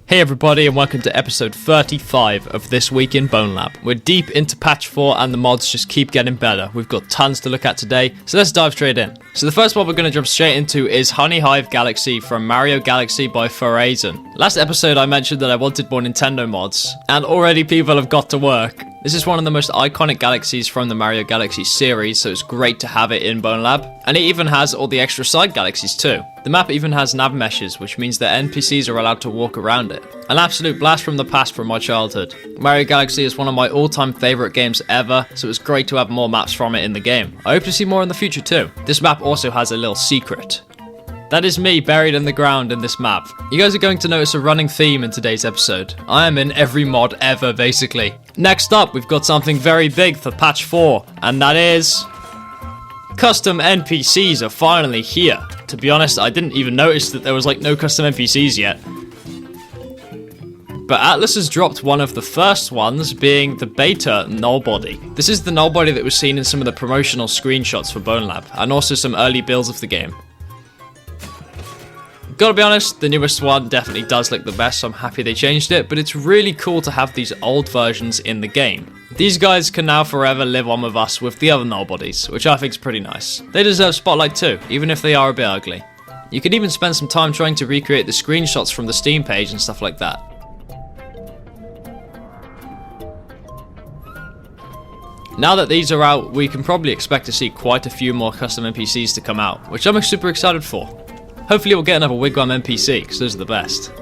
Hey everybody and welcome to episode 35 of This Week in Bonelab. We're deep into patch 4 and the mods just keep getting better. We've got tons to look at today, so let's dive straight in. So the first mod we're going to jump straight into is HoneyHive Galaxy from Mario Galaxy by Horizon. Last episode I mentioned that I wanted more Nintendo mods, and already people have got to work. This is one of the most iconic galaxies from the Mario Galaxy series, so it's great to have it in Bonelab. And it even has all the extra side galaxies too. The map even has nav meshes, which means that NPCs are allowed to walk around it. An absolute blast from the past from my childhood. Mario Galaxy is one of my all-time favourite games ever, so it's great to have more maps from it in the game. I hope to see more in the future too. This map also has a little secret. That is me buried in the ground in this map. You guys are going to notice a running theme in today's episode. I am in every mod ever, basically. Next up, we've got something very big for patch 4, and that is... custom NPCs are finally here. To be honest, I didn't even notice that there was no custom NPCs yet. But Atlas has dropped one of the first ones, being the beta Nullbody. This is the Nullbody that was seen in some of the promotional screenshots for Bonelab, and also some early builds of the game. Gotta be honest, the newest one definitely does look the best, so I'm happy they changed it, but it's really cool to have these old versions in the game. These guys can now forever live on with us with the other Nullbodies, which I think is pretty nice. They deserve spotlight too, even if they are a bit ugly. You could even spend some time trying to recreate the screenshots from the Steam page and stuff like that. Now that these are out, we can probably expect to see quite a few more custom NPCs to come out, which I'm super excited for. Hopefully we'll get another Wigwam NPC, because those are the best.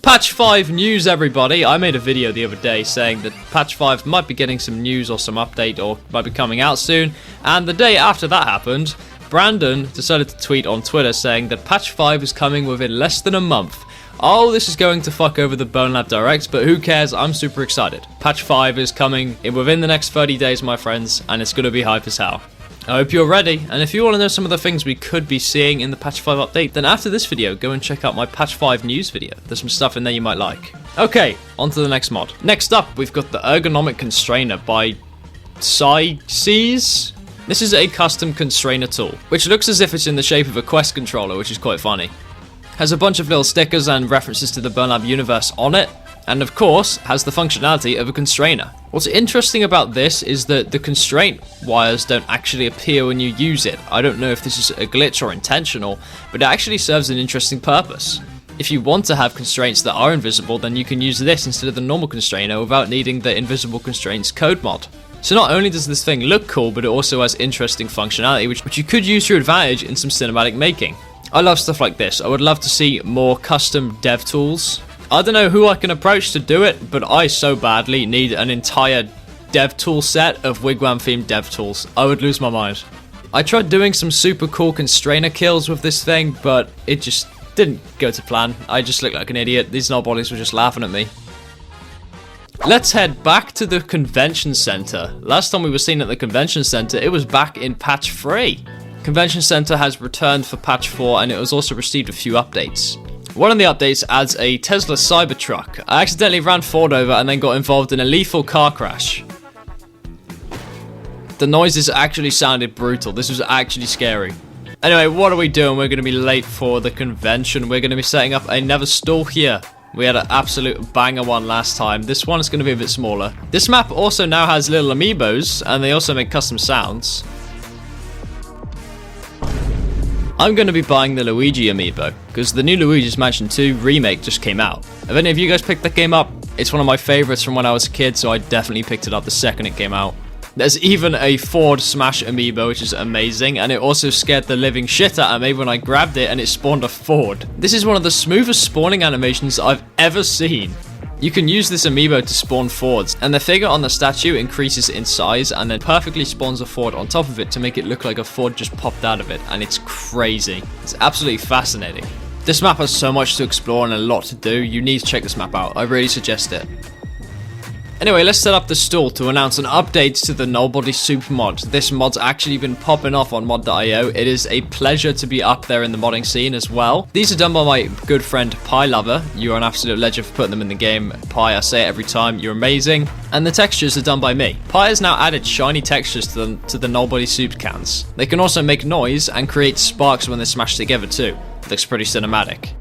Patch 5 news, everybody. I made a video the other day saying that patch 5 might be getting some news or some update or might be coming out soon, and the day after that happened, Brandon decided to tweet on Twitter saying that patch 5 is coming within less than a month. Oh, this is going to fuck over the Bonelab Direct, but who cares? I'm super excited. Patch 5 is coming within the next 30 days, my friends, and it's going to be hype as hell. I hope you're ready, and if you want to know some of the things we could be seeing in the patch 5 update, then after this video, go and check out my patch 5 news video. There's some stuff in there you might like. Okay, on to the next mod. Next up, we've got the Ergonomic Constrainer by NPCs. This is a custom constrainer tool, which looks as if it's in the shape of a Quest controller, which is quite funny. Has a bunch of little stickers and references to the Bonelab universe on it, and of course has the functionality of a constrainer. What's interesting about this is that the constraint wires don't actually appear when you use it. I don't know if this is a glitch or intentional, but it actually serves an interesting purpose. If you want to have constraints that are invisible, then you can use this instead of the normal constrainer without needing the invisible constraints code mod. So not only does this thing look cool, but it also has interesting functionality which you could use to your advantage in some cinematic making. I love stuff like this. I would love to see more custom dev tools. I don't know who I can approach to do it, but I so badly need an entire dev tool set of Wigwam themed dev tools. I would lose my mind. I tried doing some super cool constrainer kills with this thing, but it just didn't go to plan. I just looked like an idiot. These Nullbodies were just laughing at me. Let's head back to the convention center. Last time we were seen at the convention center, it was back in patch 3. Convention Center has returned for patch 4 and it has also received a few updates. One of the updates adds a Tesla Cybertruck. I accidentally ran Ford over and then got involved in a lethal car crash. The noises actually sounded brutal. This was actually scary. Anyway, what are we doing? We're going to be late for the convention. We're going to be setting up another stall here. We had an absolute banger one last time. This one is going to be a bit smaller. This map also now has little amiibos and they also make custom sounds. I'm going to be buying the Luigi amiibo, because the new Luigi's Mansion 2 remake just came out. Have any of you guys picked that game up? It's one of my favourites from when I was a kid, so I definitely picked it up the second it came out. There's even a Ford Smash amiibo, which is amazing, and it also scared the living shit out of me when I grabbed it and it spawned a Ford. This is one of the smoothest spawning animations I've ever seen. You can use this amiibo to spawn Fords, and the figure on the statue increases in size and then perfectly spawns a Ford on top of it to make it look like a Ford just popped out of it, and it's crazy. It's absolutely fascinating. This map has so much to explore and a lot to do. You need to check this map out. I really suggest it. Anyway, let's set up the stall to announce an update to the Nullbody Soup mod. This mod's actually been popping off on mod.io. It is a pleasure to be up there in the modding scene as well. These are done by my good friend Pie Lover. You are an absolute legend for putting them in the game. Pie, I say it every time, you're amazing. And the textures are done by me. Pie has now added shiny textures to the Nullbody Soup cans. They can also make noise and create sparks when they're smashed together too. Looks pretty cinematic.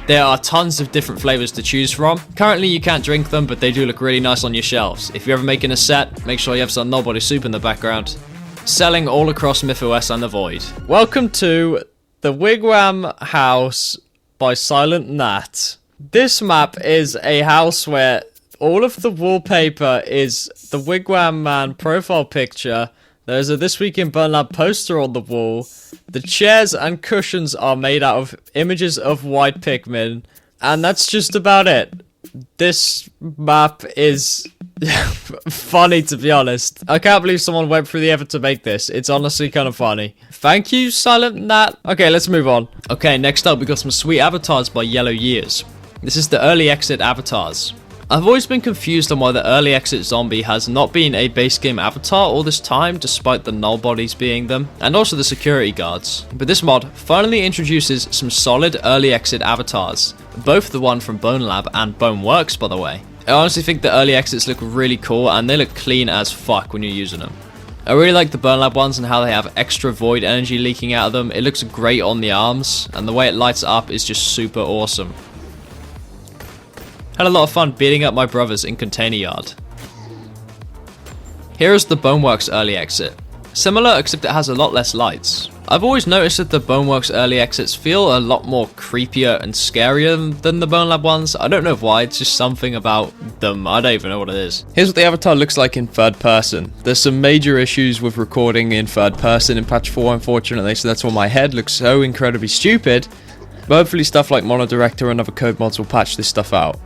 There are tons of different flavors to choose from. Currently you can't drink them, but they do look really nice on your shelves. If you're ever making a set, make sure you have some Nullbody Soup in the background. Selling all across MythOS and the Void. Welcome to the Wigwam House by Silent Nat. This map is a house where all of the wallpaper is the Wigwam Man profile picture. There's a This Week in Bonelab poster on the wall. The chairs and cushions are made out of images of white Pikmin. And that's just about it. This map is funny, to be honest. I can't believe someone went through the effort to make this. It's honestly kind of funny. Thank you, Silent Nat. Okay, let's move on. Okay, next up we got some sweet avatars by Yellow Years. This is the early exit avatars. I've always been confused on why the early exit zombie has not been a base game avatar all this time, despite the Nullbodies being them, and also the security guards. But this mod finally introduces some solid early exit avatars, both the one from Bonelab and Boneworks, by the way. I honestly think the early exits look really cool, and they look clean as fuck when you're using them. I really like the Bonelab ones and how they have extra void energy leaking out of them. It looks great on the arms, and the way it lights up is just super awesome. Had a lot of fun beating up my brothers in Container Yard. Here is the Boneworks early exit. Similar, except it has a lot less lights. I've always noticed that the Boneworks early exits feel a lot more creepier and scarier than the Bonelab ones. I don't know why, it's just something about them. I don't even know what it is. Here's what the avatar looks like in third person. There's some major issues with recording in third person in patch 4, unfortunately, so that's why my head looks so incredibly stupid. But hopefully stuff like Monodirector and other code mods will patch this stuff out.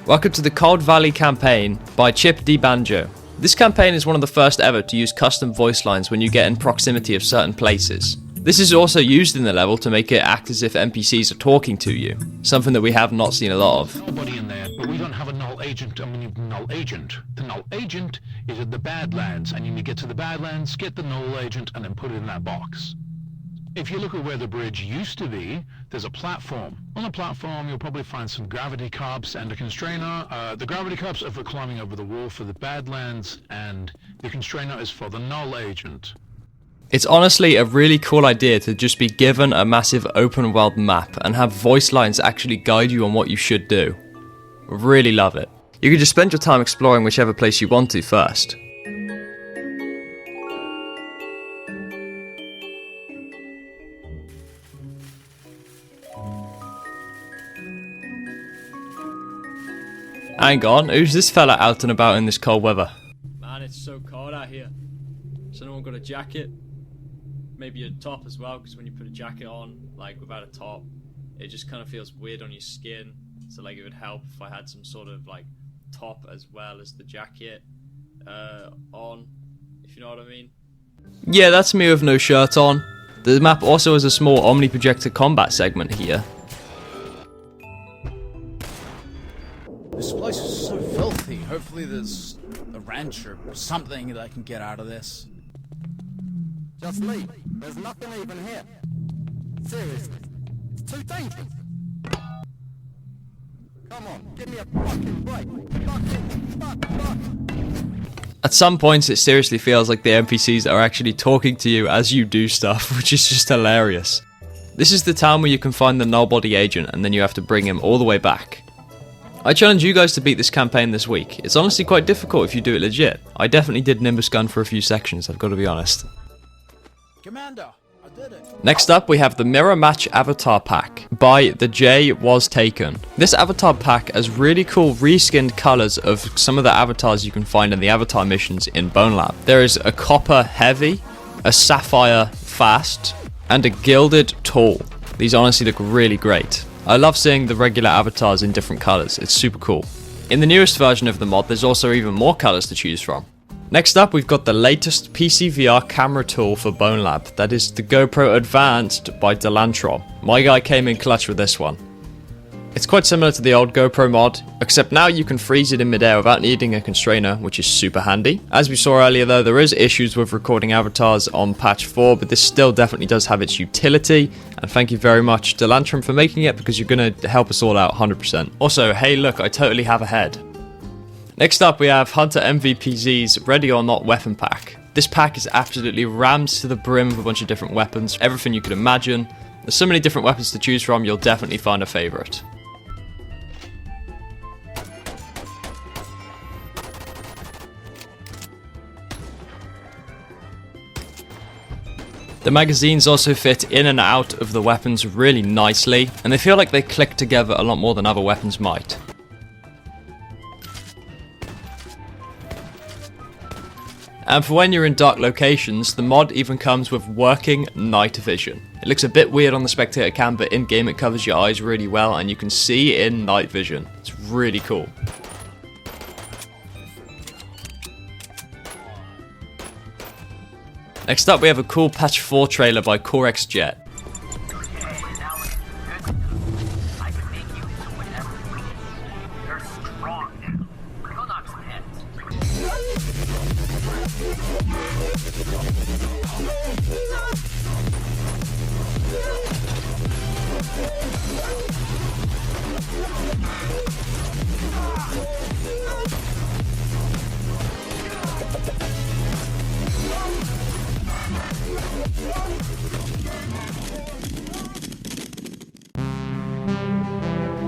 Welcome to the Cold Valley campaign by Chip D. Banjo. This campaign is one of the first ever to use custom voice lines when you get in proximity of certain places. This is also used in the level to make it act as if NPCs are talking to you, something that we have not seen a lot of. Nobody in there, but we don't have a null agent, and we need a null agent. The null agent is at the Badlands, and you need to get to the Badlands, get the null agent, and then put it in that box. If you look at where the bridge used to be, there's a platform. On the platform, you'll probably find some gravity cups and a constrainer. The gravity cups are for climbing over the wall for the Badlands, and the constrainer is for the null agent. It's honestly a really cool idea to just be given a massive open world map and have voice lines actually guide you on what you should do. Really love it. You can just spend your time exploring whichever place you want to first. Hang on, who's this fella out and about in this cold weather? Man, it's so cold out here. Has anyone got a jacket? Maybe a top as well, because when you put a jacket on, like without a top, it just kind of feels weird on your skin. So like it would help if I had some sort of like top as well as the jacket on, if you know what I mean. Yeah, that's me with no shirt on. The map also has a small omni-projector combat segment here. This place is so filthy. Hopefully there's a wrench or something that I can get out of this. Just leave. There's nothing even here. Seriously. It's too dangerous. Come on, give me a fucking break. Fuck. At some points it seriously feels like the NPCs are actually talking to you as you do stuff, which is just hilarious. This is the town where you can find the Nullbody agent and then you have to bring him all the way back. I challenge you guys to beat this campaign this week. It's honestly quite difficult if you do it legit. I definitely did Nimbus Gun for a few sections, I've got to be honest. Commander, I did it. Next up we have the Mirror Match Avatar Pack by The J Was Taken. This avatar pack has really cool reskinned colours of some of the avatars you can find in the avatar missions in Bonelab. There is a Copper Heavy, a Sapphire Fast, and a Gilded Tall. These honestly look really great. I love seeing the regular avatars in different colours, it's super cool. In the newest version of the mod, there's also even more colours to choose from. Next up, we've got the latest PC VR camera tool for Bonelab. That is the Gopro Advanced by Delantron. My guy came in clutch with this one. It's It's quite similar to the old Gopro mod, except now you can freeze it in midair without needing a constrainer, which is super handy. As we saw earlier though, there is issues with recording avatars on patch 4, but this still definitely does have its utility, and thank you very much to Lantern for making it, because you're going to help us all out 100%. Also, hey look, I totally have a head. Next up we have Hunter MVPZ's Ready or Not weapon pack. This pack is absolutely rammed to the brim with a bunch of different weapons, everything you could imagine. There's so many different weapons to choose from, you'll definitely find a favourite. The magazines also fit in and out of the weapons really nicely, and they feel like they click together a lot more than other weapons might. And for when you're in dark locations, the mod even comes with working night vision. It looks a bit weird on the spectator cam, but in game it covers your eyes really well and you can see in night vision. It's really cool. Next up we have a cool patch 4 trailer by Corex Jet.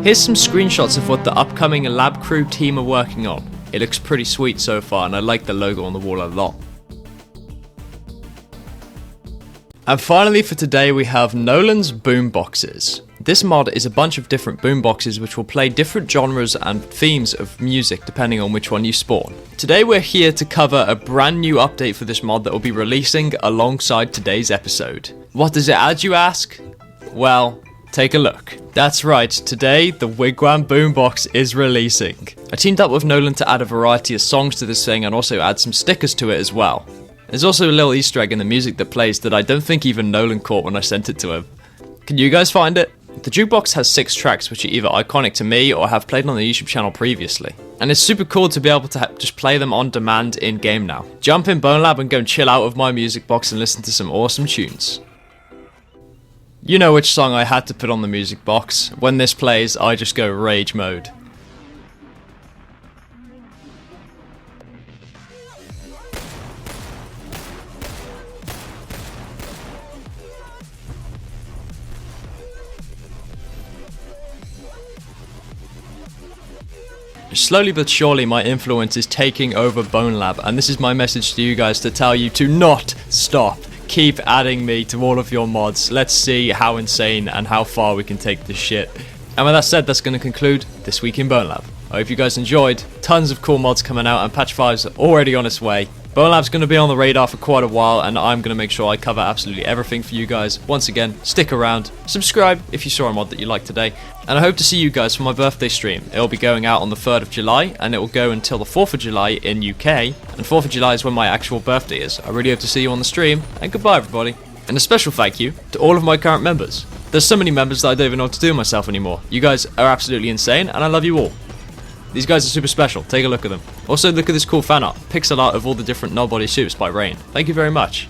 Here's some screenshots of what the upcoming lab crew team are working on. It looks pretty sweet so far and I like the logo on the wall a lot. And finally for today we have Nolans Boomboxes. This mod is a bunch of different boomboxes which will play different genres and themes of music depending on which one you spawn. Today we're here to cover a brand new update for this mod that will be releasing alongside today's episode. What does it add, you ask? Well, take a look. That's right, today the Wigwam Boombox is releasing. I teamed up with Nolan to add a variety of songs to this thing and also add some stickers to it as well. There's also a little Easter egg in the music that plays that I don't think even Nolan caught when I sent it to him. Can you guys find it? The jukebox has 6 tracks which are either iconic to me or have played on the YouTube channel previously. And it's super cool to be able to just play them on demand in game now. Jump in Bonelab and go and chill out of my music box and listen to some awesome tunes. You know which song I had to put on the music box. When this plays, I just go rage mode. Slowly but surely my influence is taking over Bonelab, and this is my message to you guys to tell you to not stop. Keep adding me to all of your mods. Let's see how insane and how far we can take this shit. And with that said, that's going to conclude this week in Bonelab. I hope you guys enjoyed. Tons of cool mods coming out and patch 5's already on its way. Bonelab's going to be on the radar for quite a while and I'm going to make sure I cover absolutely everything for you guys. Once again, stick around, subscribe if you saw a mod that you liked today, and I hope to see you guys for my birthday stream. It will be going out on the 3rd of July and it will go until the 4th of July in UK, and 4th of July is when my actual birthday is. I really hope to see you on the stream, and goodbye everybody. And a special thank you to all of my current members. There's so many members that I don't even know what to do with myself anymore. You guys are absolutely insane and I love you all. These guys are super special, take a look at them. Also look at this cool fan art, pixel art of all the different Nullbody Soups by Rain. Thank you very much.